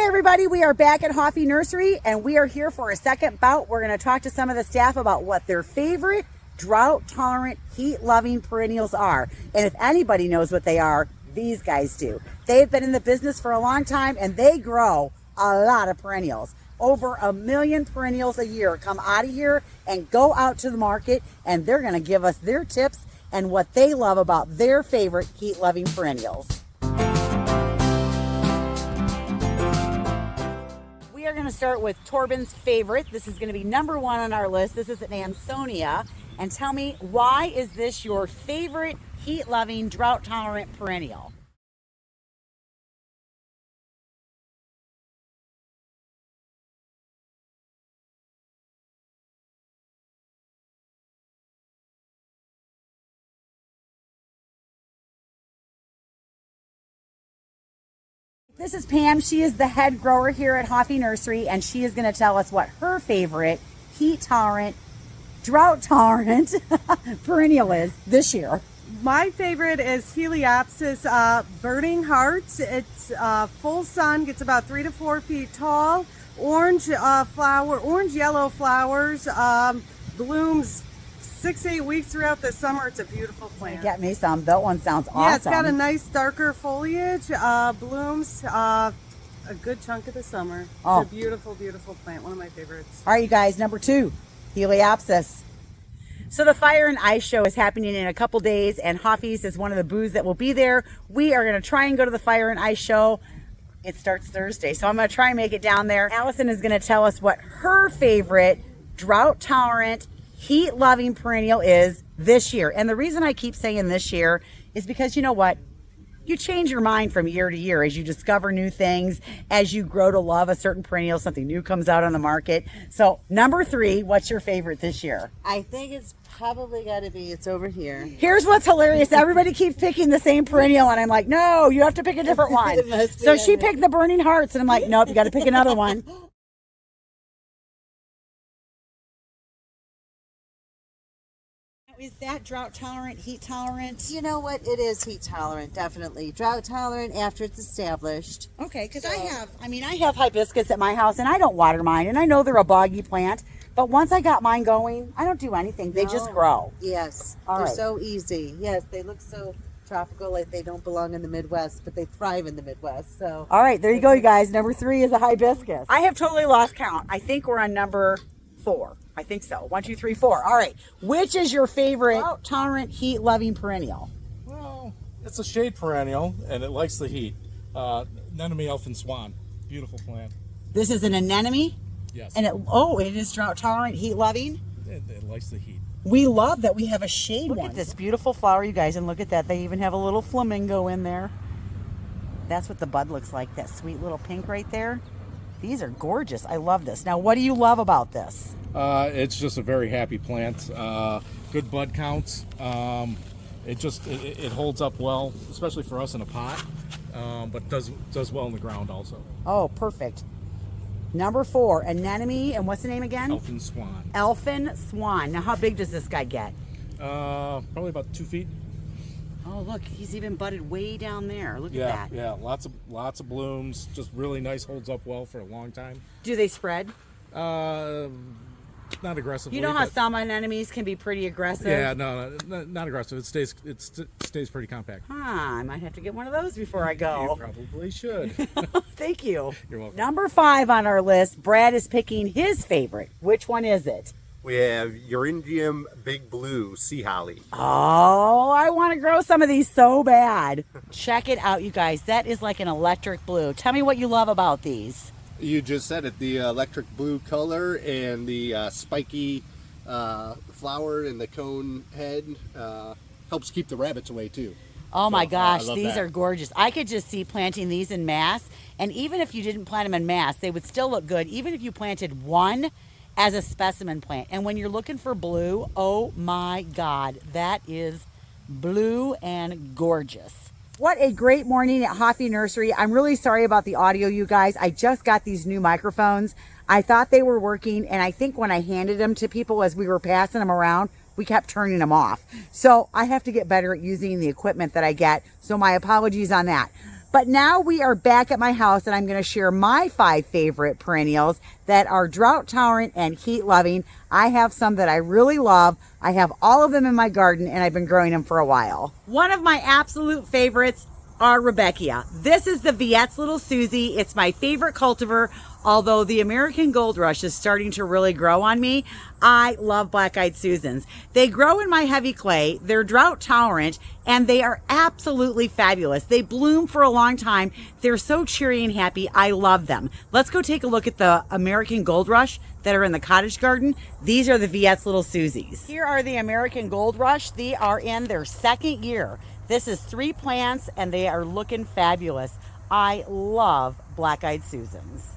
everybody, we are back at Hoffie Nursery and we are here for a second bout. We're going to talk to some of the staff about what their favorite drought tolerant, heat loving perennials are. And if anybody knows what they are, these guys do. They've been in the business for a long time and they grow a lot of perennials. Over 1 million perennials a year come out of here and go out to the market, and they're going to give us their tips and what they love about their favorite heat loving perennials. We are going to start with Torben's favorite. This is going to be number 1 on our list. This is an Ansonia. And tell me, why is this your favorite heat loving, drought tolerant perennial? This is Pam. She is the head grower here at Hoffie Nursery, and she is going to tell us what her favorite heat tolerant, drought tolerant perennial is this year. My favorite is Heliopsis Burning Hearts. It's full sun, gets about 3 to 4 feet tall. Orange yellow flowers, blooms 6 to 8 weeks throughout the summer. It's a beautiful plant. Get me some. That one sounds awesome. Yeah, it's got a nice darker foliage. Blooms a good chunk of the summer. Oh. It's a beautiful, beautiful plant. One of my favorites. All right, you guys, number 2, Heliopsis. So the Fire and Ice Show is happening in a couple days, and Hoffie's is one of the booths that will be there. We are going to try and go to the Fire and Ice Show. It starts Thursday, so I'm going to try and make it down there. Allison is going to tell us what her favorite drought tolerant, heat loving perennial is this year. And the reason I keep saying this year is because, you know what? You change your mind from year to year as you discover new things, as you grow to love a certain perennial, something new comes out on the market. So number 3, what's your favorite this year? I think it's probably got to be, it's over here. Here's what's hilarious. Everybody keeps picking the same perennial, and I'm like, no, you have to pick a different one. So she picked the Burning Hearts, and I'm like, nope, you got to pick another one. Is that drought tolerant, heat tolerant? You know what? It is heat tolerant, definitely. Drought tolerant after it's established. Okay, because I have hibiscus at my house, and I don't water mine, and I know they're a boggy plant, but once I got mine going, I don't do anything. They just grow. Yes, they're so easy. Yes, they look so tropical, like they don't belong in the Midwest, but they thrive in the Midwest. So. All right, there you go, you guys. Number 3 is a hibiscus. I have totally lost count. I think we're on number 4. I think so. 1, 2, 3, 4. All right. Which is your favorite drought tolerant, heat loving perennial? Well, it's a shade perennial and it likes the heat. Anemone elfin swan. Beautiful plant. This is an anemone? Yes. And it is drought tolerant, heat loving? It likes the heat. We love that we have a shade one. Look at this beautiful flower, you guys, and look at that. They even have a little flamingo in there. That's what the bud looks like, that sweet little pink right there. These are gorgeous. I love this. Now, what do you love about this? It's just a very happy plant. Good bud counts. It holds up well, especially for us in a pot, but does well in the ground also. Oh, perfect. Number 4, anemone, and what's the name again? Elfin swan. Elfin swan. Now, how big does this guy get? Probably about 2 feet. Oh, look, he's even budded way down there. Look at that. Yeah, lots of blooms. Just really nice. Holds up well for a long time. Do they spread? Not aggressively. You know how some anemones can be pretty aggressive? Yeah, no, not aggressive. It stays pretty compact. I might have to get one of those before I go. You probably should. Thank you. You're welcome. Number 5 on our list, Brad is picking his favorite. Which one is it? We have Eurydium Big Blue Sea Holly. Oh, I want to grow some of these so bad. Check it out, you guys. That is like an electric blue. Tell me what you love about these. You just said it, the electric blue color and the spiky flower and the cone head helps keep the rabbits away too. Oh my gosh, these that. are gorgeous. I could just see planting these in mass, and even if you didn't plant them in mass, they would still look good, even if you planted one as a specimen plant. And when you're looking for blue, oh my God, that is blue and gorgeous. What a great morning at Hoffie Nursery. I'm really sorry about the audio, you guys. I just got these new microphones. I thought they were working, and I think when I handed them to people as we were passing them around, we kept turning them off. So I have to get better at using the equipment that I get. So my apologies on that. But now we are back at my house and I'm going to share my 5 favorite perennials that are drought tolerant and heat loving. I have some that I really love. I have all of them in my garden and I've been growing them for a while. One of my absolute favorites are Rebecca. This is the Viette's Little Susie. It's my favorite cultivar. Although the American Gold Rush is starting to really grow on me, I love Black-Eyed Susans. They grow in my heavy clay, they're drought tolerant, and they are absolutely fabulous. They bloom for a long time. They're so cheery and happy. I love them. Let's go take a look at the American Gold Rush that are in the cottage garden. These are the Viette's Little Susies. Here are the American Gold Rush. They are in their 2nd year. This is 3 plants and they are looking fabulous. I love Black-Eyed Susans.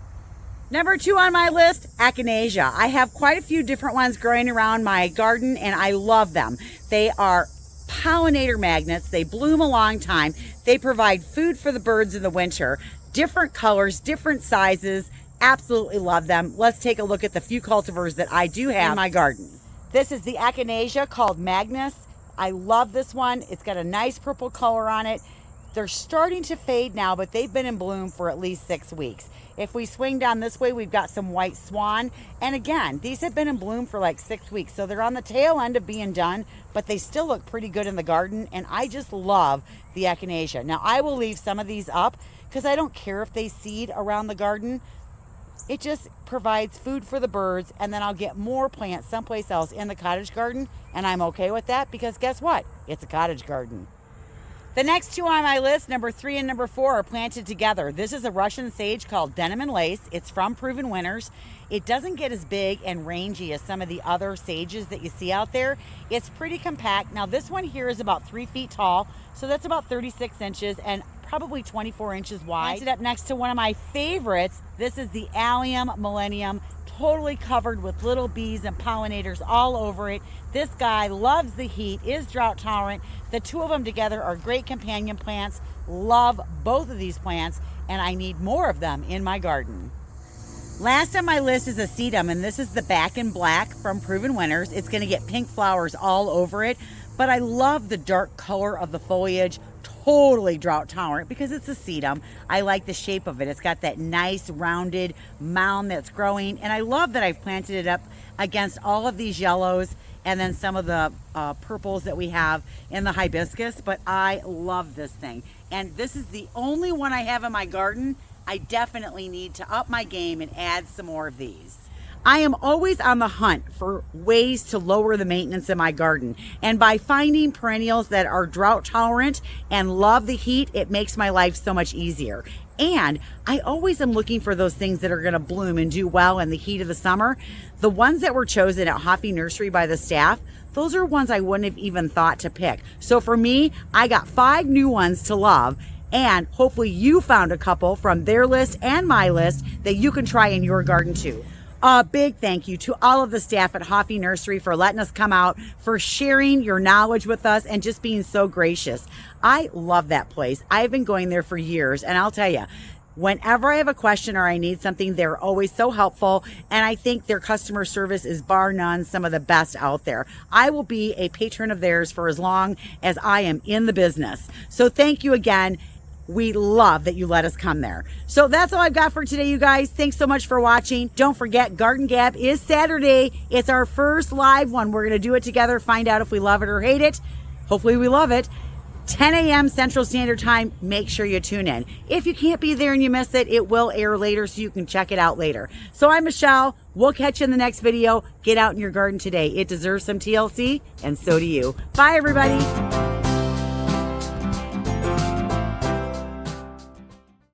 Number 2 on my list, Echinacea. I have quite a few different ones growing around my garden and I love them. They are pollinator magnets. They bloom a long time. They provide food for the birds in the winter. Different colors, different sizes. Absolutely love them. Let's take a look at the few cultivars that I do have in my garden. This is the Echinacea called Magnus. I love this one. It's got a nice purple color on it. They're starting to fade now, but they've been in bloom for at least 6 weeks. If we swing down this way, we've got some white swan. And again, these have been in bloom for like 6 weeks. So they're on the tail end of being done, but they still look pretty good in the garden. And I just love the Echinacea. Now I will leave some of these up because I don't care if they seed around the garden. It just provides food for the birds, and then I'll get more plants someplace else in the cottage garden, and I'm okay with that because guess what? It's a cottage garden. The next 2 on my list, number 3 and number 4, are planted together. This is a Russian sage called Denim and Lace. It's from Proven Winners. It doesn't get as big and rangy as some of the other sages that you see out there. It's pretty compact. Now this one here is about 3 feet tall, so that's about 36 inches and probably 24 inches wide. Planted up next to one of my favorites. This is the Allium Millennium, totally covered with little bees and pollinators all over it. This guy loves the heat, is drought tolerant. The 2 of them together are great companion plants. Love both of these plants, and I need more of them in my garden. Last on my list is a sedum, and this is the Back in Black from Proven Winners. It's going to get pink flowers all over it, but I love the dark color of the foliage. Totally drought tolerant because it's a sedum. I like the shape of it. It's got that nice rounded mound that's growing, and I love that I've planted it up against all of these yellows and then some of the purples that we have in the hibiscus. But I love this thing, and this is the only one I have in my garden. I definitely need to up my game and add some more of these. I am always on the hunt for ways to lower the maintenance in my garden. And by finding perennials that are drought tolerant and love the heat, it makes my life so much easier. And I always am looking for those things that are going to bloom and do well in the heat of the summer. The ones that were chosen at Hoffie Nursery by the staff, those are ones I wouldn't have even thought to pick. So for me, I got 5 new ones to love. And hopefully you found a couple from their list and my list that you can try in your garden too. A big thank you to all of the staff at Hoffie Nursery for letting us come out, for sharing your knowledge with us, and just being so gracious. I love that place. I've been going there for years, and I'll tell you, whenever I have a question or I need something, they're always so helpful, and I think their customer service is bar none some of the best out there. I will be a patron of theirs for as long as I am in the business. So thank you again. We love that you let us come there. So that's all I've got for today, you guys. Thanks so much for watching. Don't forget, Garden Gab is Saturday. It's our first live one. We're going to do it together, find out if we love it or hate it. Hopefully we love it. 10 a.m. Central Standard Time. Make sure you tune in. If you can't be there and you miss it, it will air later so you can check it out later. So I'm Michelle. We'll catch you in the next video. Get out in your garden today. It deserves some TLC, and so do you. Bye, everybody.